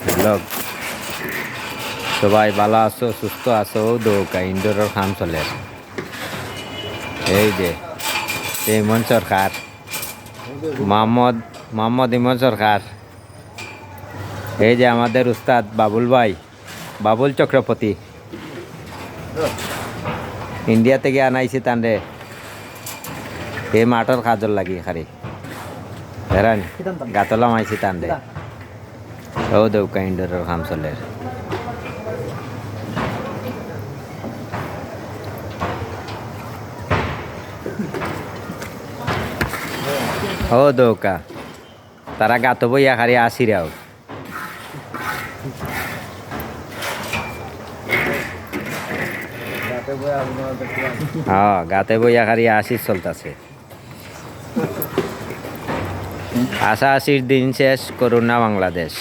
blog সবাই ভালো আছো সুস্থ আছো দৌকা ইনডোরের কাম চলে এই যে ইমন সরকার মোহাম্মদ ইমন সরকার এই যে আমাদের উস্তাদ বাবুল ভাই বাবুল চক্রবর্তী ইন্ডিয়া থেকে আনাইছি তান্ডে এই মাঠের কাজল লাগি খারি হেরান গাতলা মাইছি তান্ডে ও দৌকা ইনডোরের কাম চলে ও দৌকা তারা গাত বইয়া খারি আসিরাও হ্যাঁ গাতে বইয়া খারি আসির চলতেছে আশা আসির দিন শেষ করুণা বাংলাদেশ